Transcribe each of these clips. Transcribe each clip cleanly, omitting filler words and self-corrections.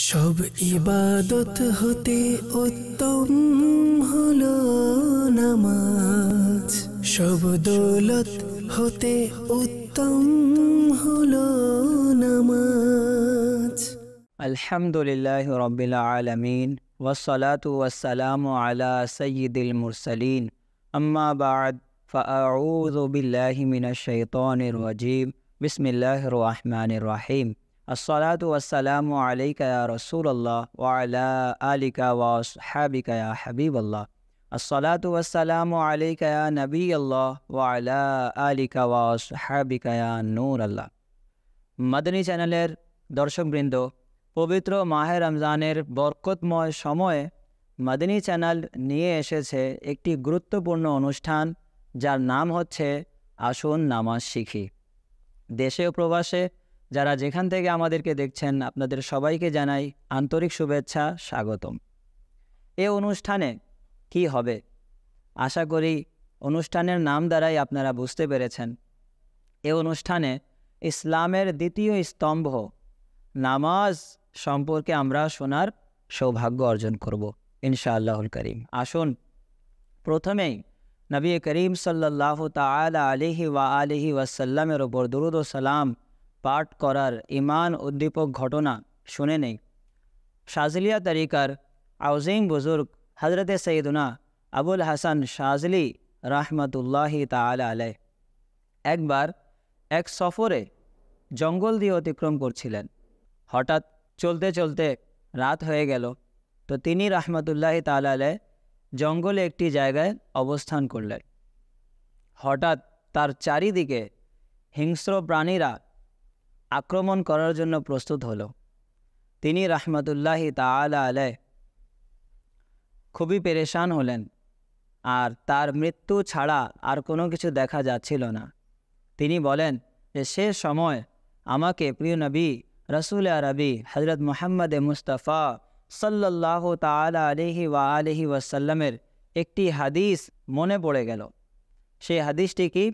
সব ইবাদত হতে উত্তম হলো নামাজ, সব দৌলত হতে উত্তম হলো নামাজ। আলহামদুলিল্লাহি রাব্বিল আলামিন ওয়াসসালাতু ওয়াসসালামু আলা সাইয়্যিদিল মুরসালিন, আম্মা বা'দ, ফাআউযু বিল্লাহি মিনাশ শাইতানির রাজীম। বিসমিল্লাহির রহমানির রহিম। আসসালাতু ওয়াসসালামু আলাইকা ইয়া রাসূলুল্লাহ ওয়া আলা আলিকা ওয়া আসহাবিকা ইয়া হাবিবাল্লাহ। আসসালাতু ওয়াসসালামু আলাইকা ইয়া নবিয়াল্লাহ ওয়া আলা আলিকা ওয়া আসহাবিকা ইয়া নূরাল্লাহ। মাদানী চ্যানেলের দর্শকবৃন্দ, পবিত্র মাহে রমজানের বরকতময় সময়ে মাদানী চ্যানেল নিয়ে এসেছে একটি গুরুত্বপূর্ণ অনুষ্ঠান, যার নাম হচ্ছে আসুন নামাজ শিখি। দেশে ও প্রবাসে যারা যেখান থেকে আমাদেরকে দেখছেন, আপনাদের সবাইকে জানাই আন্তরিক শুভেচ্ছা, স্বাগতম। এ অনুষ্ঠানে কি হবে, আশা করি অনুষ্ঠানের নাম দ্বারাই আপনারা বুঝতে পেরেছেন। এ অনুষ্ঠানে ইসলামের দ্বিতীয় স্তম্ভ নামাজ সম্পর্কে আমরা শোনার সৌভাগ্য অর্জন করব ইনশাআল্লাহুল করিম। আসুন প্রথমেই নবী করিম সাল্লাল্লাহু তাআলা আলাইহি ওয়া আলিহি ওয়াসাল্লামের ওপর দুরূদ ও সালাম পাঠ করার ঈমান উদ্দীপক ঘটনা শুনে নেই। শাজলিয়া তরিকার আউজিং বুজুর্গ হজরতে সৈয়দনা আবুল হাসান শাজলি রাহমাতুল্লাহি তাআলা আলাইহ একবার এক সফরে জঙ্গল দিয়ে অতিক্রম করছিলেন। হঠাৎ চলতে চলতে রাত হয়ে গেল, তো তিনি রাহমাতুল্লাহি তাআলা আলাইহ জঙ্গলে একটি জায়গায় অবস্থান করলেন। হঠাৎ তার চারিদিকে হিংস্র প্রাণীরা আক্রমণ করার জন্য প্রস্তুত হলো। তিনি রাহমাতুল্লাহি তাআলা আলাইহ খুবই পেরেশান হলেন, আর তার মৃত্যু ছাড়া আর কোনো কিছু দেখা যাচ্ছিল না। তিনি বলেন যে শেষ সময় আমাকে প্রিয় নবী রসুল আরবি হজরত মুহাম্মদ মুস্তাফা সাল্লাল্লাহু তাআলা আলাইহি ওয়া আলিহি ওয়াসাল্লামের একটি হাদিস মনে পড়ে গেল। সেই হাদিসটি কি?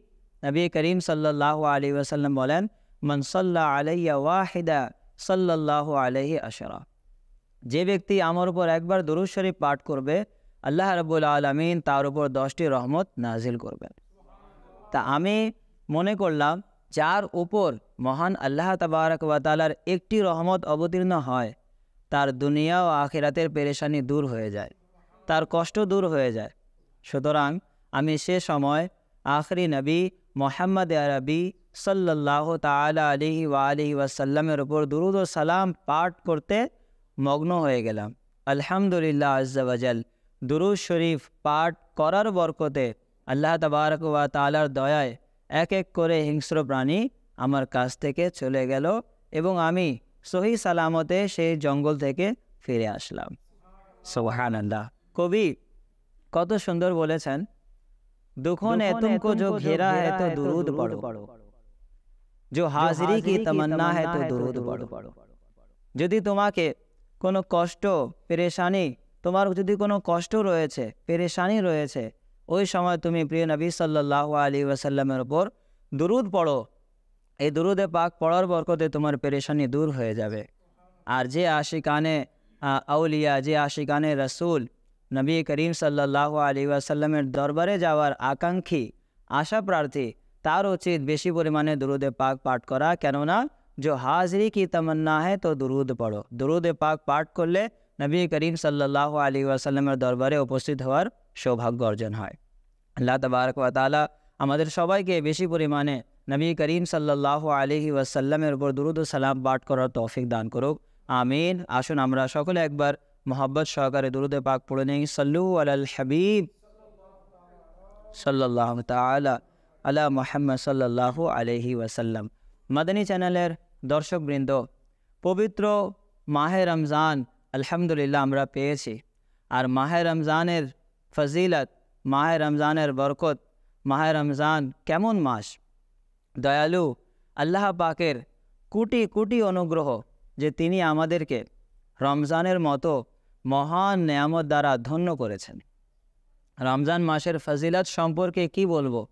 নবী করিম সাল্লাল্লাহু আলাইহি ওয়াসাল্লাম বলেন, মান সাল্লা আলাইয়া ওয়াহিদা সাল্লাল্লাহু আলাইহি আশরা। যে ব্যক্তি আমার উপর একবার দুরূদ শরীফ পাঠ করবে, আল্লাহ রাব্বুল আলামিন তার উপর 10টি রহমত নাজিল করবেন। তা আমি মনে করলাম, যার উপর মহান আল্লাহ তাবারক ওয়া তাআলার একটি রহমত অবতীর্ণ হয়, তার দুনিয়া ও আখিরাতের পেরেশানি দূর হয়ে যায়, তার কষ্ট দূর হয়ে যায়। সুতরাং আমি সে সময় আখরি নবী মুহাম্মদ আরবি সাল্লাল্লাহু তাআলা আলাইহি ওয়া আলিহি ওয়াসাল্লামের উপর দুরূদ ও সালাম পাঠ করতে মগ্ন হয়ে গেলাম। আলহামদুলিল্লাহ আজ্জা ওয়াজাল, দুরূদ শরীফ পাঠ করার বরকতে আল্লাহ তাবারক ওয়া তাআলার দয়ায় এক এক করে হিংস্র প্রাণী আমার কাছ থেকে চলে গেল এবং আমি সহি সালামতে সেই জঙ্গল থেকে ফিরে আসলাম। সুবহানাল্লাহ। কবি কত সুন্দর বলেছেন, দুখোं ने तुमको जो घेरा है तो दुरूद पढ़ो, जो हाजिरी की तमन्ना है तो दुरूद पढ़ो। যদি তোমাকে কোনো কষ্ট পেরেশানি, তোমার যদি কোনো কষ্ট রয়েছে, পেরেশানি রয়েছে, ওই সময় তুমি প্রিয় নবী সাল্লাল্লাহু আলাইহি ওয়াসাল্লামের উপর দুরূদ পড়ো। এই দুরূদে পাক পড়ার বরকতে তোমার পেরেশানি দূর হয়ে যাবে। আর যে আশিকানে আউলিয়া, যে আশিকানে রসুল নবী করিম সাল্লাল্লাহু আলাইহি ওয়াসাল্লামের দরবারে যাওয়ার আকাঙ্ক্ষী, আশা প্রার্থী, তার উচিত বেশি পরিমাণে দুরূদে পাক পাঠ করা। কেননা जो हाजिरी की तमन्ना है तो दुरूद पढ़ो। दुरूदে পাক পাঠ করলে নবী করিম সাল্লাল্লাহু আলাইহি ওয়াসাল্লামের দরবারে উপস্থিত হওয়ার সৌভাগ্য অর্জন হয়। আল্লাহ তাবারক ওয়া তাআলা আমাদের সবাইকে বেশি পরিমাণে নবী করিম সাল্লাল্লাহু আলাইহি ওয়াসাল্লামের উপর দুরূদ ও সালাম পাঠ করার তৌফিক দান করুক, আমিন। আসুন আমরা সকলে একবার মোহাব্বত সহকারে দুরূদে পাক পড়ে নেই। সাল্লু আলাল হাবিব সাল্লাল্লাহু তাআলা আলা মুহাম্মদ সাল্লাল্লাহু আলাইহি ওয়াসাল্লাম। মাদানী চ্যানেলের দর্শকবৃন্দ, পবিত্র মাহে রমজান আলহামদুলিল্লাহ আমরা পেয়েছি। আর মাহে রমজানের ফজিলত, মাহে রমজানের বরকত, মাহে রমজান কেমন মাস, দয়ালু আল্লাহ পাকের কোটি কোটি অনুগ্রহ যে তিনি আমাদেরকে রমজানের মতো মহান নেয়ামত দ্বারা ধন্য করেছেন। রমজান মাসের ফজিলত সম্পর্কে কি বলবো,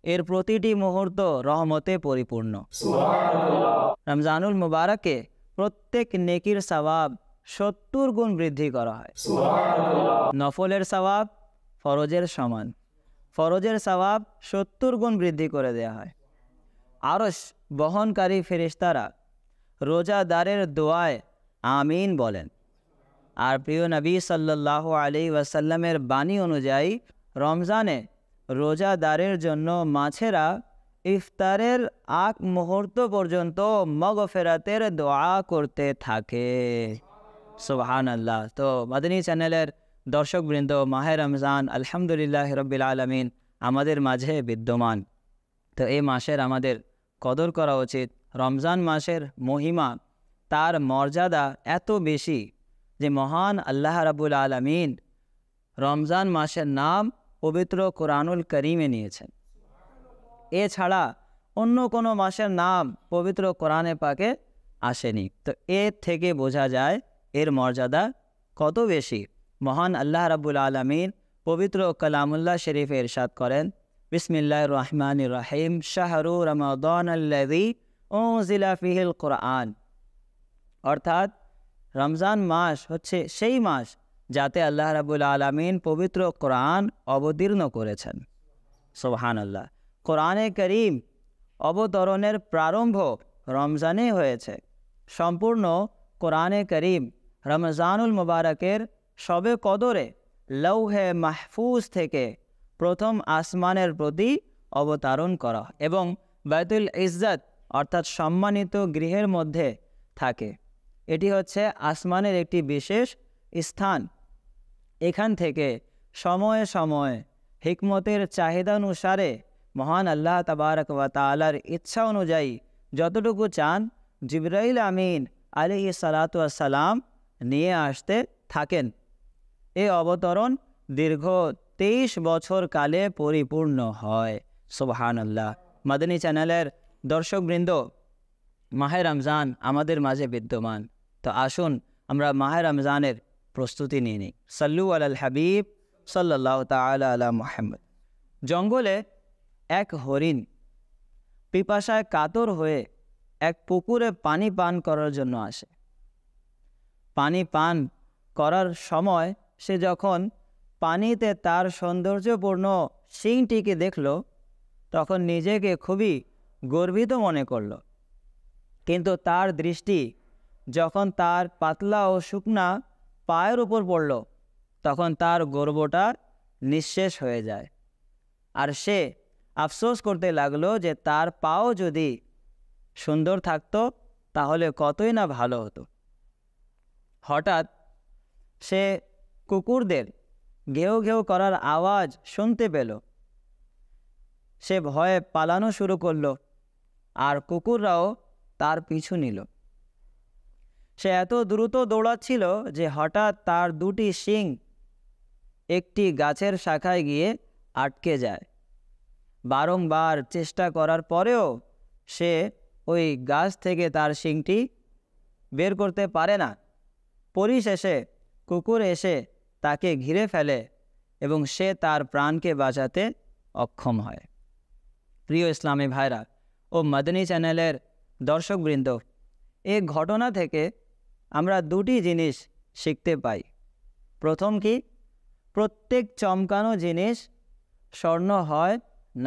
এর প্রতিটি মুহূর্ত রহমতে পরিপূর্ণ। রমজানুল মুবারকে প্রত্যেক নেকির সওয়াব 70 গুণ বৃদ্ধি করা হয়। নফলের সওয়াব ফরজের সমান, ফরজের সওয়াব 70 গুণ বৃদ্ধি করে দেয়া হয়। আরশ বহনকারী ফেরেশতারা রোজাদারের দোয়ায় আমিন বলেন। আর প্রিয় নবী সাল্লাল্লাহু আলাইহি ওয়াসাল্লামের বাণী অনুযায়ী রমজানে রোজাদারের জন্য মাছেরা ইফতারের আগ মুহূর্ত পর্যন্ত মাগফিরাতের দোয়া করতে থাকে। সুবহানাল্লাহ। তো মাদানী চ্যানেলের দর্শকবৃন্দ, মাহে রমজান আলহামদুলিল্লাহ রাব্বিল আলামিন আমাদের মাঝে বিদ্যমান। তো এই মাসের আমাদের কদর করা উচিত। রমজান মাসের মহিমা, তার মর্যাদা এত বেশি যে মহান আল্লাহ রাব্বুল আলামিন রমজান মাসের নাম পবিত্র কোরআনুল করিমে নিয়েছেন। এছাড়া অন্য কোনো মাসের নাম পবিত্র কোরআনে পাকে আসেনি। তো এর থেকে বোঝা যায় এর মর্যাদা কত বেশি। মহান আল্লাহ রাব্বুল আলামিন পবিত্র কালামুল্লাহ শরীফে ইরশাদ করেন, বিসমিল্লাহির রহমানির রহিম, শাহরু রমাদানাল্লাযী উনজিলা ফীহিল কোরআন। অর্থাৎ রমজান মাস হচ্ছে সেই মাস যাতে আল্লাহ রাব্বুল আলামিন পবিত্র কোরআন অবতীর্ণ করেছেন। সুবহানাল্লাহ। কোরআনে করিম অবতরণের প্রারম্ভ রমজানে হয়েছে। সম্পূর্ণ কোরআনে করিম রমজানুল মুবারকের শবে কদরে লৌহে মাহফুজ থেকে প্রথম আসমানের প্রতি অবতরণ করা এবং বাইতুল ইজ্জত অর্থাৎ সম্মানিত গৃহের মধ্যে থাকে। এটি হচ্ছে আসমানের একটি বিশেষ স্থান। এখান থেকে সময়ে সময়ে হিকমতের চাহিদা অনুসারে মহান আল্লাহ তাবারক ওয়া তাআলার ইচ্ছা অনুযায়ী যতটুকু চান জিবরাইল আমিন আলাইহিস সালাতু ওয়াস সালাম নিয়ে আসতে থাকেন। এই অবতরণ দীর্ঘ 23 বছর কালে পরিপূর্ণ হয়। সুবহানাল্লাহ। মাদানী চ্যানেলের দর্শকবৃন্দ, মাহে রমজান আমাদের মাঝে বিদ্যমান। তো আসুন আমরা মাহে রমজানের প্রস্তুতি নিয়ে নিই। সাল্লু আলাল হাবিব সাল্লাল্লাহু তাআলা আলা মুহাম্মদ। জঙ্গলে এক হরিণ পিপাসায় কাতর হয়ে এক পুকুরে পানি পান করার জন্য আসে। পানি পান করার সময় সে যখন পানিতে তার সৌন্দর্যপূর্ণ শিংটিকে দেখল, তখন নিজেকে খুবই গর্বিত মনে করল। কিন্তু তার দৃষ্টি যখন তার পাতলা ও শুকনা পায়ের উপর পড়ল, তখন তার গর্বটা নিঃশেষ হয়ে যায়। আর সে আফসোস করতে লাগলো যে তার পাও যদি সুন্দর থাকতো তাহলে কতই না ভালো হতো। হঠাৎ সে কুকুরদের ঘেউ ঘেউ করার আওয়াজ শুনতে পেল। সে ভয়ে পালানো শুরু করলো আর কুকুররাও তার পিছু নিল। সে এত দ্রুত দৌড়াচ্ছিল যে হঠাৎ তার দুটি শিং একটি গাছের শাখায় গিয়ে আটকে যায়। বারংবার চেষ্টা করার পরেও সে ওই গাছ থেকে তার শিংটি বের করতে পারে না। পরিশেষে কুকুর এসে তাকে ঘিরে ফেলে এবং সে তার প্রাণকে বাঁচাতে অক্ষম হয়। প্রিয় ইসলামী ভাইরা ও মাদানী চ্যানেলের দর্শকবৃন্দ, এই ঘটনা থেকে আমরা দুটি জিনিস শিখতে পাই। প্রথম কি, প্রত্যেক চমকানো জিনিস স্বর্ণ হয়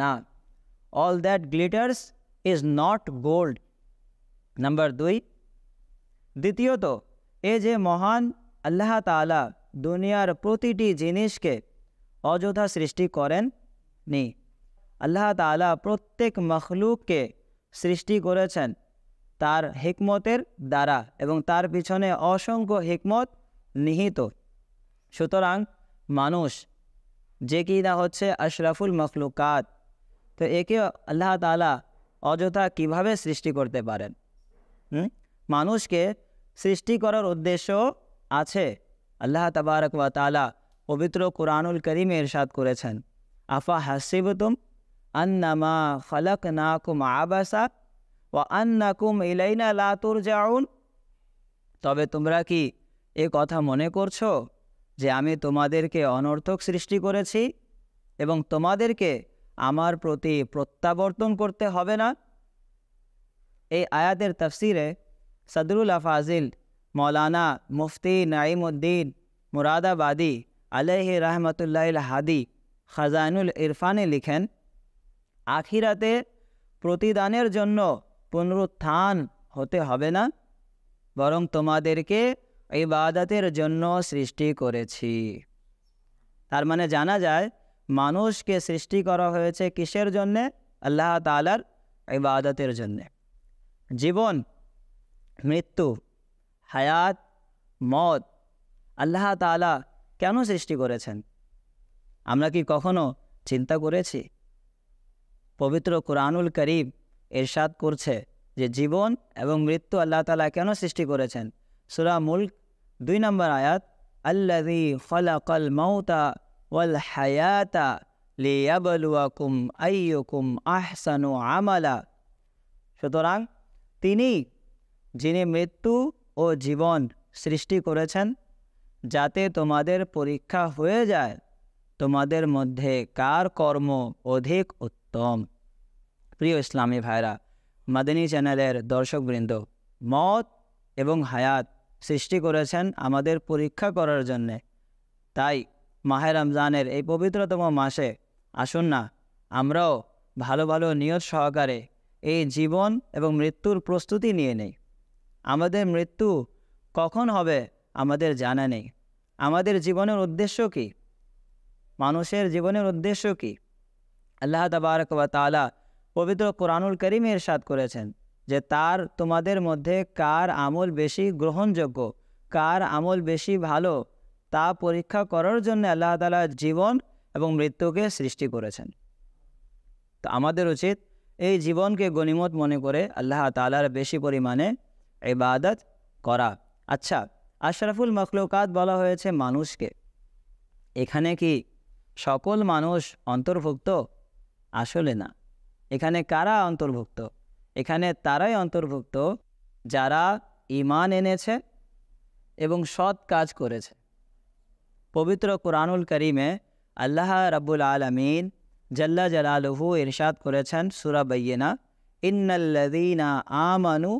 না। All that glitters is not gold. Number 2, দ্বিতীয়ত, এ যে মহান আল্লাহ তাআলা দুনিয়ার প্রতিটি জিনিসকে অযথা সৃষ্টি করেন নি। আল্লাহ তাআলা প্রত্যেক মখলুককে সৃষ্টি করেছেন তার হিকমতের দ্বারা এবং তার পিছনে অসংখ্য হিকমত নিহিত। সুতরাং মানুষ যে কি না হচ্ছে আশরাফুল মখলুকাত, তো একে আল্লাহ তাআলা অযথা কিভাবে সৃষ্টি করতে পারেন? মানুষকে সৃষ্টি করার উদ্দেশ্য আছে। আল্লাহ তাবারক ওয়া তাআলা পবিত্র কুরআনুল কারীমে ইরশাদ করেছেন, আফা হাসিবতুম আন্নামা খালাকনাকুম আবাসা ওয়া আন্নাকুম ইলাইনা লা তুরজাউন। তবে তোমরা কি এ কথা মনে করছো যে আমি তোমাদেরকে অনর্থক সৃষ্টি করেছি এবং তোমাদেরকে আমার প্রতি প্রত্যাবর্তন করতে হবে না? এই আয়াতের তাফসিরে সদরুল আফাজিল মৌলানা মুফতি নাঈমউদ্দিন মুরাদাবাদী আলাইহি রাহমাতুল্লাহিল হাদি খাজানুল ইরফানে লিখেন, আখিরাতে প্রতিদানের জন্য পুনরুত্থান হতে হবে না, বরং তোমাদেরকে ইবাদতের জন্য সৃষ্টি করেছি। তার মানে জানা যায় মানুষকে সৃষ্টি করা হয়েছে কিসের জন্যে? আল্লাহ তাআলার ইবাদতের জন্যে। জীবন, মৃত্যু, হায়াত, মত আল্লাহ তাআলা কেন সৃষ্টি করেছেন? আমরা কি কখনো চিন্তা করেছি? পবিত্র কুরআনুল কারীম ইরশাদ করছে যে জীবন এবং মৃত্যু আল্লাহ তাআলা কেন সৃষ্টি করেছেন। সূরা মুলক 2 নম্বর আয়াত, আল্লাযী খালাকাল মাউতা ওয়াল হায়াতা লিয়াবলুয়াকুম আইয়ুকুম আহসানু আমালা। সুতরাং যিনি মৃত্যু ও জীবন সৃষ্টি করেছেন যাতে তোমাদের পরীক্ষা হয়ে যায় তোমাদের মধ্যে কার কর্ম অধিক উত্তম। প্রিয় ইসলামী ভাইরা, মাদানী চ্যানেলের দর্শকবৃন্দ, মত এবং হায়াত সৃষ্টি করেছেন আমাদের পরীক্ষা করার জন্যে। তাই মাহে রমজানের এই পবিত্রতম মাসে আসুন না আমরাও ভালো ভালো নিয়ত সহকারে এই জীবন এবং মৃত্যুর প্রস্তুতি নিয়ে নেই। আমাদের মৃত্যু কখন হবে আমাদের জানা নেই। আমাদের জীবনের উদ্দেশ্য কী? মানুষের জীবনের উদ্দেশ্য কী? আল্লাহ তাবারক ওয়া তাআলা পবিত্র কুরআনুল কারীমে ইরশাদ করেছেন যে তোমাদের মধ্যে কার আমল বেশি গ্রহণযোগ্য, কার আমল বেশি ভালো, তা পরীক্ষা করার জন্য আল্লাহ তাআলা জীবন এবং মৃত্যুকে সৃষ্টি করেছেন। তো আমাদের উচিত এই জীবনকে গনিমত মনে করে আল্লাহ তাআলার বেশি পরিমাণে ইবাদত করা। আচ্ছা, আশরাফুল মখলুকাত বলা হয়েছে মানুষকে। এখানে কি সকল মানুষ অন্তর্ভুক্ত? আসলে না। এখানে কারা অন্তর্ভুক্ত? এখানে তারাই অন্তর্ভুক্ত যারা ঈমান এনেছে এবং সৎ কাজ করেছে। পবিত্র কুরআনুল কারীমে আল্লাহ রাব্বুল আলামিন জাল্লা জালালুহু ইরশাদ করেছেন সূরা বাইয়িনা, ইন্নাল্লাযীনা আমানু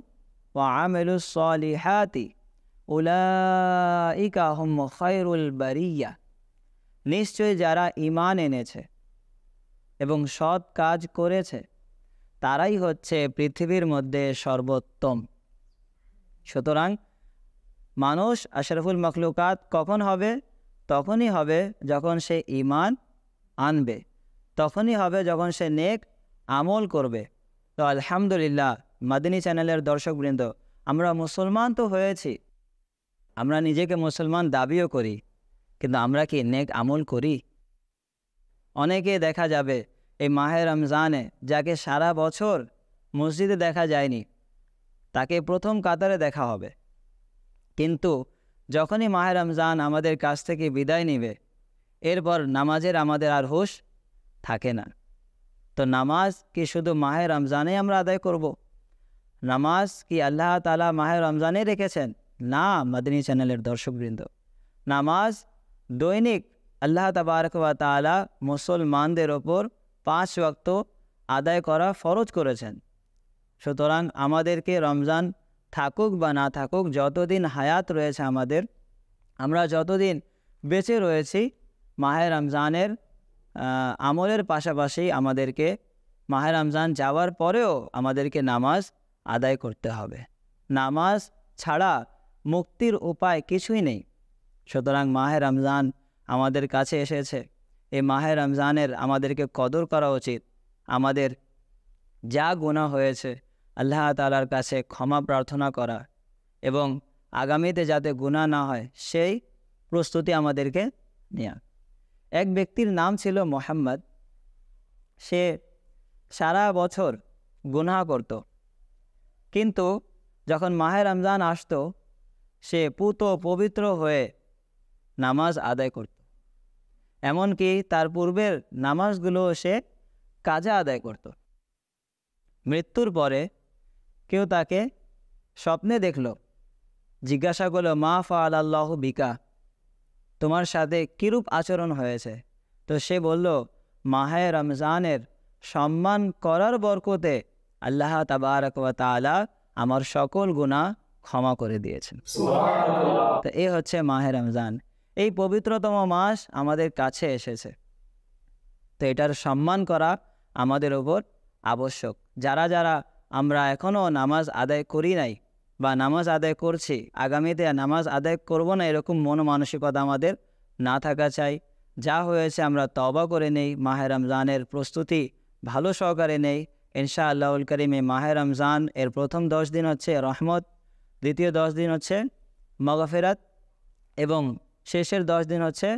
ওয়া আমিলুস সলিহাতি উলাইকা হুম খায়রুল বারিয়া। নিশ্চয় যারা ঈমান এনেছে এবং সৎ কাজ করেছে তারাই হচ্ছে পৃথিবীর মধ্যে সর্বোত্তম। সুতরাং মানুষ আশরাফুল মখলুকাত কখন হবে? তখনই হবে যখন সে ঈমান আনবে, তখনই হবে যখন সে নেক আমল করবে। তো আলহামদুলিল্লাহ, মাদানী চ্যানেলের দর্শকবৃন্দ, আমরা মুসলমান তো হয়েছি, আমরা নিজেকে মুসলমান দাবিও করি, কিন্তু আমরা কি নেক আমল করি? অনেকে দেখা যাবে এই মাহে রমজানে যাকে সারা বছর মসজিদে দেখা যায়নি তাকে প্রথম কাতারে দেখা হবে, কিন্তু যখনই মাহে রমজান আমাদের কাছ থেকে বিদায় নেবে এরপর নামাজের আমাদের আর হুঁশ থাকে না। তো নামাজ কি শুধু মাহে রমজানে আমরা আদায় করব? নামাজ কি আল্লাহ তাআলা মাহে রমজানে রেখেছেন? না মাদানী চ্যানেলের দর্শকবৃন্দ, নামাজ দৈনিক আল্লাহ তাবারক ওয়া তাআলা মুসলমানদের ওপর 5 ওয়াক্ত আদায় করা ফরজ করেছেন। সুতরাং আমাদেরকে রমজান থাকুক বা না থাকুক, যতদিন হায়াত রয়েছে আমাদের, আমরা যতদিন বেঁচে রয়েছি, মাহে রমজানের আমলের পাশাপাশি আমাদেরকে মাহে রমজান যাওয়ার পরেও আমাদেরকে নামাজ আদায় করতে হবে। নামাজ ছাড়া মুক্তির উপায় কিছুই নেই। সুতরাং মাহে রমজান আমাদের কাছে এসেছে, এই মাহে রমজানের আমাদেরকে কদর করা উচিত। আমাদের যা গুনাহ হয়েছে আল্লাহ তাআলার কাছে ক্ষমা প্রার্থনা করা এবং আগামীতে যাতে গুনাহ না হয় সেই প্রস্তুতি আমাদেরকে নেওয়া। এক ব্যক্তির নাম ছিল মোহাম্মদ। সে সারা বছর গুনাহ করত, কিন্তু যখন মাহে রমজান আসতো সে পুত পবিত্র হয়ে নামাজ আদায় করত। এমনকি তার পূর্বের নামাজগুলো সে কাজা আদায় করত। মৃত্যুর পরে কেউ তাকে স্বপ্নে দেখল, জিজ্ঞাসা করল, মা ফাআলাল্লাহু বিকা, তোমার সাথে কিরূপ আচরণ হয়েছে? তো সে বলল, মাহে রমজানের সম্মান করার বরকতে আল্লাহ তাবারক ওয়া তাআলা আমার সকল গুনাহ ক্ষমা করে দিয়েছেন। তো এই হচ্ছে মাহে রমজান। এই পবিত্রতম মাস আমাদের কাছে এসেছে, তো এটার সম্মান করা আমাদের ওপর আবশ্যক। যারা যারা আমরা এখনও নামাজ আদায় করি নাই বা নামাজ আদায় করছি, আগামীতে নামাজ আদায় করব না এরকম মন মানসিকতা আমাদের না থাকা চাই। যা হয়েছে আমরা তওবা করে নেই, মাহে রমজানের প্রস্তুতি ভালো সহকারে নেই। ইনশাআল্লাহুল কারীম এই মাহে রমজান এর প্রথম 10 দিন হচ্ছে রহমত, দ্বিতীয় 10 দিন হচ্ছে মাগফিরাত এবং শেষের 10 দিন হচ্ছে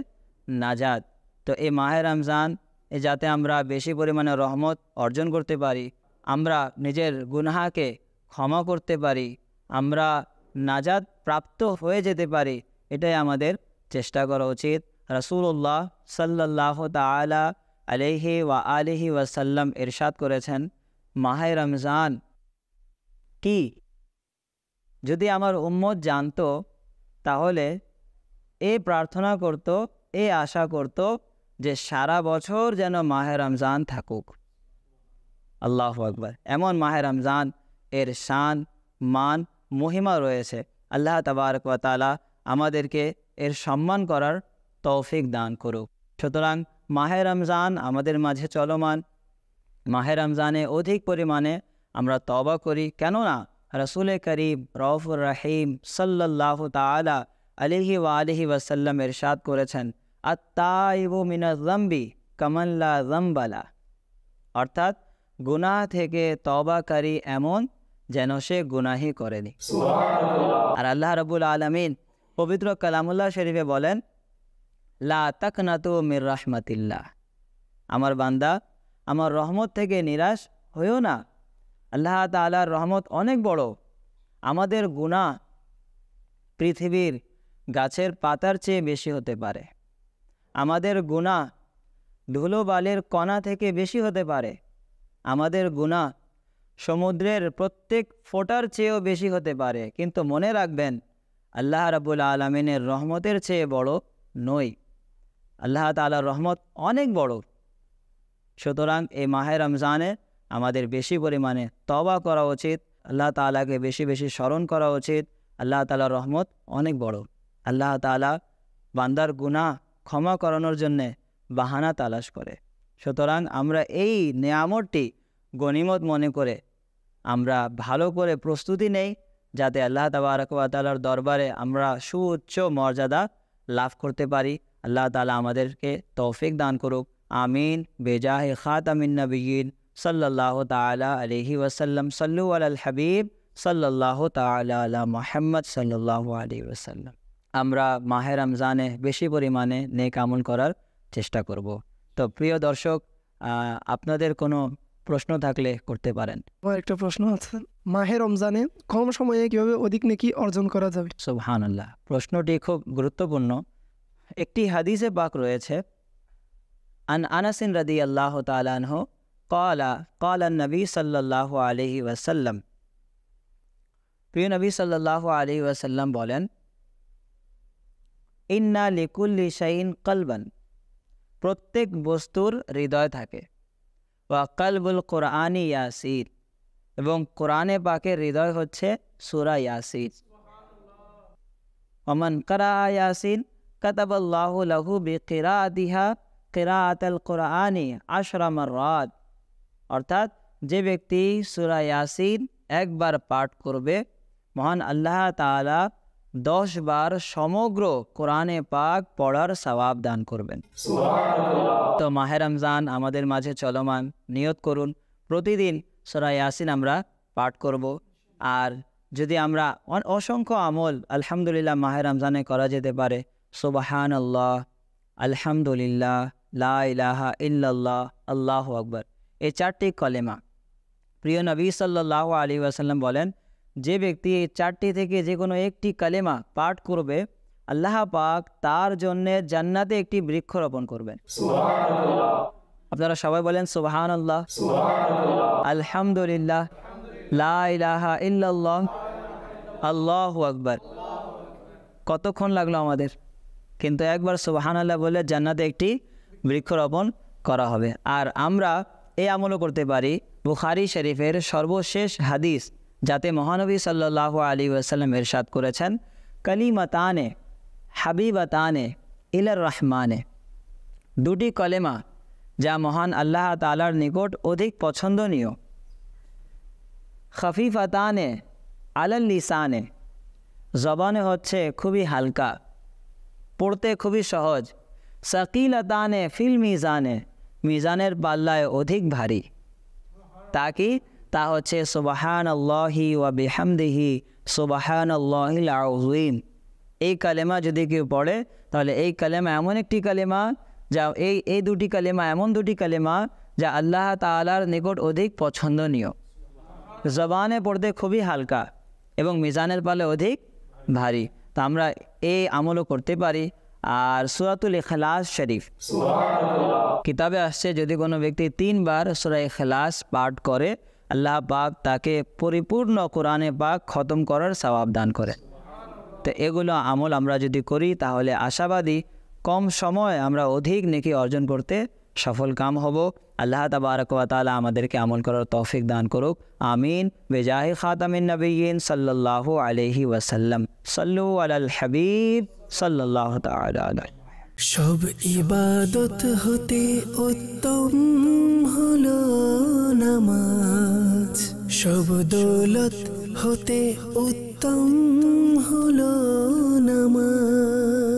নাজাত। তো এই মাহে রমজান যাতে আমরা বেশি পরিমাণে রহমত অর্জন করতে পারি, আমরা নিজের গুনাহকে ক্ষমা করতে পারি, আমরা নাজাত প্রাপ্ত হয়ে যেতে পারি, এটাই আমাদের চেষ্টা করা উচিত। রাসূলুল্লাহ সাল্লাল্লাহু তাআলা আলাইহি ওয়া আলিহি ওয়াসাল্লাম ইরশাদ করেছেন, মাহে রমজান কি যদি আমার উম্মত জানতো তাহলে এই প্রার্থনা করত, এই আশা করত যে সারা বছর যেন মাহে রমজান থাকুক। আল্লাহু আকবার। এমন মাহে রমজান এর শান, মান, মহিমা রয়েছে। আল্লাহ তাবারক ওয়া তাআলা আমাদেরকে এর সম্মান করার তৌফিক দান করুক। সুতরাং মাহে রমজান আমাদের মাঝে চলমান। মাহে রমজানে অধিক পরিমাণে আমরা তওবা করি, কেননা রাসূলে করিম রউফুর রহিম সাল্লাল্লাহু তাআলা আলাইহি ওয়া আলিহি ওয়াসাল্লাম ইরশাদ করেছেন, আত-তাইবু মিনাজ যামবি কামান লা যামবা লা, অর্থাৎ গুনাহ থেকে তওবাকারী এমন যেন সে গুনাহই করেনি। আর আল্লাহ রাব্বুল আলামিন পবিত্র কালামুল্লাহ শরীফে বলেন, লা তাকনাতু মির রাহমাতিল্লাহ, আমার বান্দা আমার রহমত থেকে নিরাশ হইও না। আল্লাহ তাআলার রহমত অনেক বড়। আমাদের গুনাহ পৃথিবীর গাছের পাতার চেয়ে বেশি হতে পারে, আমাদের গুনাহ ধুলোবালির কণা থেকে বেশি হতে পারে, আমাদের গুনাহ সমুদ্রের প্রত্যেক ফোঁটার চেয়েও বেশি হতে পারে, কিন্তু মনে রাখবেন আল্লাহ রাব্বুল আলামিনের রহমতের চেয়ে বড় নই। আল্লাহ তাআলার রহমত অনেক বড়। সুতরাং এই মাহে রমজানে আমাদের বেশি পরিমাণে তওবা করা উচিত, আল্লাহ তাআলাকে বেশি বেশি স্মরণ করা উচিত। আল্লাহ তাআলার রহমত অনেক বড়। আল্লাহ তাআলা বান্দার গুনাহ ক্ষমা করানোর জন্যে বাহানা তালাশ করে। সুতরাং আমরা এই নেয়ামতটি গনিমত মনে করে আমরা ভালো করে প্রস্তুতি নেই, যাতে আল্লাহ তাবারক ওয়া তাআলার দরবারে আমরা সুউচ্চ মর্যাদা লাভ করতে পারি। আল্লাহ তাআলা আমাদেরকে তৌফিক দান করুক। আমিন। বেজাহে খাতামিন নবিয়্যিন সাল্লাল্লাহু তাআলা আলাইহি ওয়াসাল্লাম। সাল্লু আলাল হাবিব সাল্লাল্লাহু তাআলা আলা মুহাম্মদ সাল্লাল্লাহু আলাইহি ওয়াসাল্লাম। আমরা মাহে রমজানে বেশি পরিমাণে নেক আমল করার চেষ্টা করব। তো প্রিয় দর্শক, আপনাদের কোনো প্রশ্ন থাকলে করতে পারেন। আমার একটা প্রশ্ন আছে, মাহে রমজানে কম সময়ে কিভাবে অধিক নেকি অর্জন করা যাবে? সুবহানাল্লাহ, প্রশ্নটি খুব গুরুত্বপূর্ণ। একটি হাদিসে পাক রয়েছে, আন আনাসিন রাদিয়াল্লাহু তাআলা আনহু ক্বালা নবী সাল্লাল্লাহু আলাইহি ওয়াসাল্লাম, প্রিয় নবী সাল্লাল্লাহু আলাইহি ওয়াসাল্লাম বলেন, ইন্না লিকুল্লি শাইইন কলবান, প্রত্যেক বস্তুর হৃদয় থাকে। ওয়া কলবুল কোরআনি ইয়াসিন, এবং কোরআনে পাকের হৃদয় হচ্ছে সূরা ইয়াসিন। ওমান কারা ইয়াসিন কাতাবাল্লাহু লাহু বিকিরাআতিহা কিরাআতাল কোরআনি 10 মাররাত, অর্থাৎ যে ব্যক্তি সূরা ইয়াসিন একবার পাঠ করবে, মহান আল্লাহ তাআলা 10 বার সমগ্র কোরআনে পাক পড়ার সওয়াব দান করবেন। তো মাহে রমজান আমাদের মাঝে চলমান, নিয়ত করুন প্রতিদিন সূরা ইয়াসিন আমরা পাঠ করব। আর যদি আমরা অসংখ্য আমল আলহামদুলিল্লাহ মাহে রমজানে করা যেতে পারে, সুবহানাল্লাহ, আলহামদুলিল্লাহ, লা ইলাহা ইল্লাল্লাহ, আল্লাহু আকবার, এই 4টি কলেমা। প্রিয় নবী সাল্লাল্লাহু আলাইহি ওয়াসাল্লাম বলেন, যে ব্যক্তি এই 4টি থেকে যে কোনো একটি কালেমা পাঠ করবে, আল্লাহ পাক তার জন্যে জান্নাতে একটি বৃক্ষ রোপণ করবেন। আপনারা সবাই বলেন সুবহানাল্লাহ, আলহামদুলিল্লাহ, লা ইলাহা ইল্লাল্লাহ, আল্লাহু আকবার। কতক্ষণ লাগলো আমাদের? কিন্তু একবার সুবহানাল্লাহ বলে জান্নাতে একটি বৃক্ষরোপণ করা হবে। আর আমরা এই আমলও করতে পারি, বুখারী শরীফের সর্বশেষ হাদিস যাতে মহানবী সাল্লাল্লাহু আলাইহি ওয়াসাল্লাম ইরশাদ করেছেন, কালিমাতানে হাবিবাতানে ইলার রহমানে, দুটি কলেমা যা মহান আল্লাহ তাআলার নিকট অধিক পছন্দনীয়। খফিফাতানে আলাল লিসানে, জবানে হচ্ছে খুবই হালকা, পড়তে খুবই সহজ। সাকিলাতানে ফিল মিজানে, মিজানের পাল্লায় অধিক ভারী। তা হচ্ছে সুবহানাল্লাহি ওয়া বিহামদিহি সুবহানাল্লাহিল আযীম। এই কালেমা যদি কেউ পড়ে তাহলে এই কালেমা এমন একটি কালেমা যা এই দুটি কালেমা এমন দুটি কালেমা যা আল্লাহ তাআলার নিকট অধিক পছন্দনীয়। জবানে পড়তে খুবই হালকা এবং মিজানের পাল্লায় অধিক ভারী। তা আমরা এই আমলও করতে পারি। আর সূরাতুল ইখলাস শরীফ কিতাবে আসছে, যদি কোনো ব্যক্তি 3 বার সূরা ইখলাস পাঠ করে আল্লাহ পাক তাকে পরিপূর্ণ কোরআনে পাক খতম করার সওয়াব দান করে। তো এগুলো আমল আমরা যদি করি তাহলে আশাবাদী কম সময় আমরা অধিক নেকি অর্জন করতে সফল কাম হব। আল্লাহ তাবারক ওয়া তাআলা আমাদেরকে আমল করার তৌফিক দান করুক। আমিন। বেজাহি খাতামিন নবিয়্যিন সাল্লাল্লাহু আলাইহি ওয়াসাল্লাম। সাল্লু আলাল হাবিব সাল্লাল্লাহু তাআলা আলাইহি। সব ইবাদত হতে উত্তম হলো নামাজ, সব দৌলত হতে উত্তম হলো নামাজ।